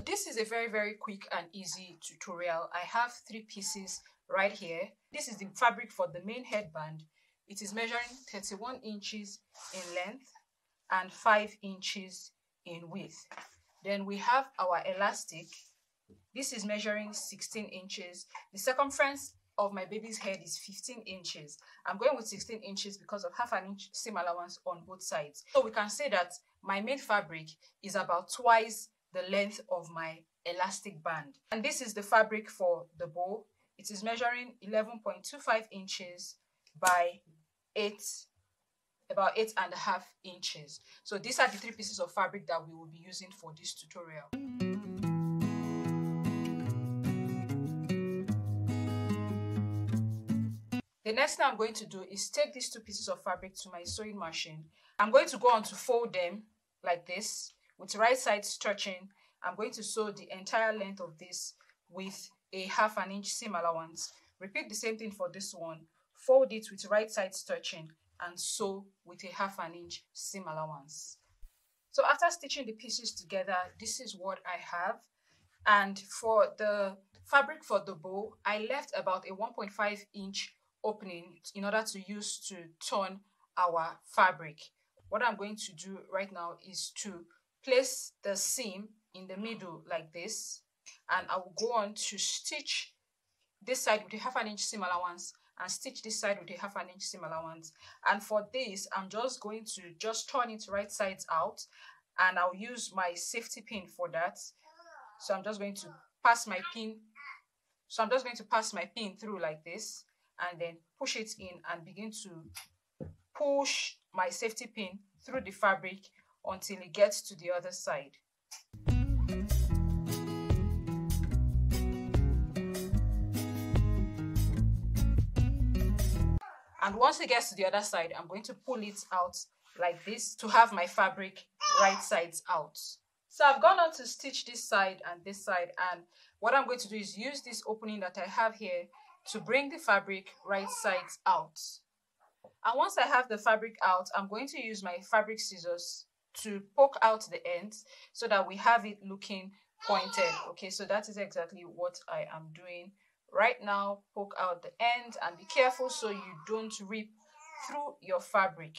This is a very quick and easy tutorial. I have 3 pieces right here. This is the fabric for the main headband. It is measuring 31 inches in length and 5 inches in width. Then we have our elastic. This is measuring 16 inches. The circumference of my baby's head is 15 inches. I'm going with 16 inches because of half an inch seam allowance on both sides. So we can say that my main fabric is about twice the length of my elastic band. And this is the fabric for the bow. It is measuring 11.25 inches by about 8.5 inches. So these are the 3 pieces of fabric that we will be using for this tutorial. The next thing I'm going to do is take these 2 pieces of fabric to my sewing machine. I'm going to go on to fold them like this with right side stretching. I'm going to sew the entire length of this with a half an inch seam allowance. Repeat the same thing for this one. Fold it with right side stretching and sew with a half an inch seam allowance. So after stitching the pieces together, this is what I have. And for the fabric for the bow, I left about a 1.5 inch opening in order to use to turn our fabric. What I'm going to do right now is to place the seam in the middle like this, and I will go on to stitch this side with a half an inch seam allowance and stitch this side with a half an inch seam allowance. And for this, I'm just going to turn it right sides out, and I'll use my safety pin for that. So I'm just going to pass my pin. So I'm just going to pass my pin through like this, and then push it in and begin to push my safety pin through the fabric until it gets to the other side. And once it gets to the other side, I'm going to pull it out like this to have my fabric right sides out. So I've gone on to stitch this side and this side, and what I'm going to do is use this opening that I have here to bring the fabric right sides out. And once I have the fabric out, I'm going to use my fabric scissors to poke out the ends so that we have it looking pointed. Okay, so that is exactly what I am doing right now. Poke out the end and be careful so you don't rip through your fabric.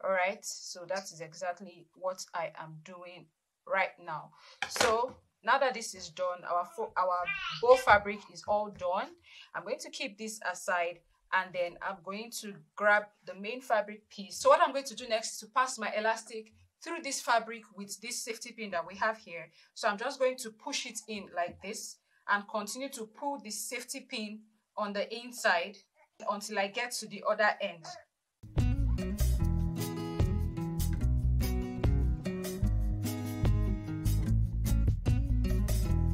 All right, so that is exactly what I am doing right now. So now that this is done, our bow fabric is all done. I'm going to keep this aside, and then I'm going to grab the main fabric piece. So what I'm going to do next is to pass my elastic through this fabric with this safety pin that we have here. So I'm just going to push it in like this and continue to pull this safety pin on the inside until I get to the other end.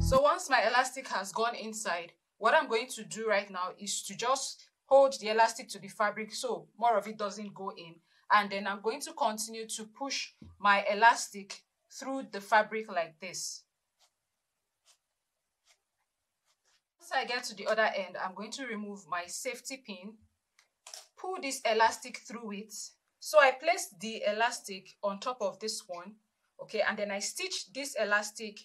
So once my elastic has gone inside, what I'm going to do right now is to just hold the elastic to the fabric so more of it doesn't go in. And then I'm going to continue to push my elastic through the fabric like this. Once I get to the other end, I'm going to remove my safety pin, pull this elastic through it. So I placed the elastic on top of this one, okay, and then I stitched this elastic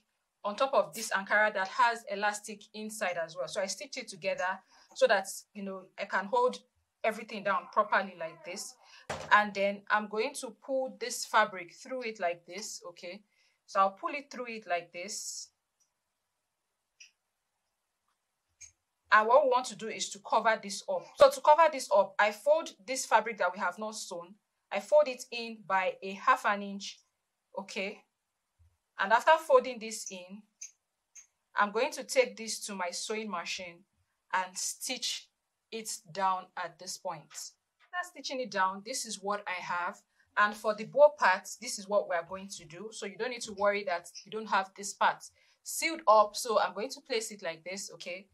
on top of this Ankara that has elastic inside as well. So I stitched it together so that, you know, I can hold everything down properly like this. And then I'm going to pull this fabric through it like this, okay? So I'll pull it through it like this. And what we want to do is to cover this up. So to cover this up, I fold this fabric that we have not sewn. I fold it in by a half an inch, okay? And after folding this in, I'm going to take this to my sewing machine and stitch it down at this point. After stitching it down, this is what I have. And for the bow part, this is what we are going to do. So you don't need to worry that you don't have this part sealed up. So I'm going to place it like this, okay?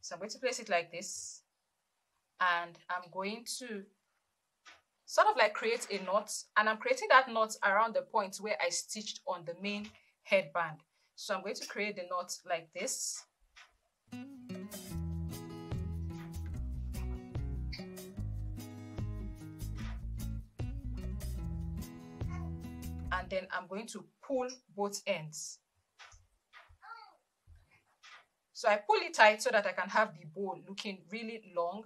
So I'm going to place it like this. And I'm going to sort of like create a knot, and I'm creating that knot around the point where I stitched on the main headband. So I'm going to create the knot like this. And then I'm going to pull both ends. So I pull it tight so that I can have the bow looking really long.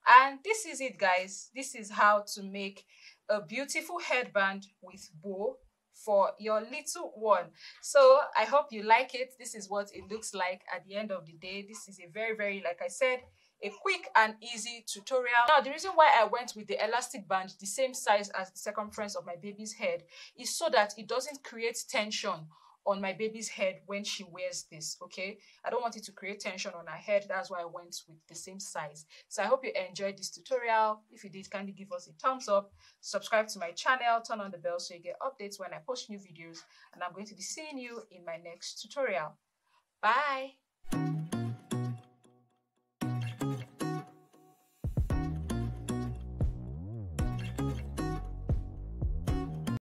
And this is it, guys. This is how to make a beautiful headband with bow for your little one. So I hope you like it. This is what it looks like at the end of the day. This is a very, like I said, a quick and easy tutorial. Now, the reason why I went with the elastic band the same size as the circumference of my baby's head is so that it doesn't create tension on my baby's head when she wears this. Okay, I don't want it to create tension on her head. That's why I went with the same size. So I hope you enjoyed this tutorial. If you did, kindly give us a thumbs up, subscribe to my channel, turn on the bell so you get updates when I post new videos, and I'm going to be seeing you in my next tutorial. Bye.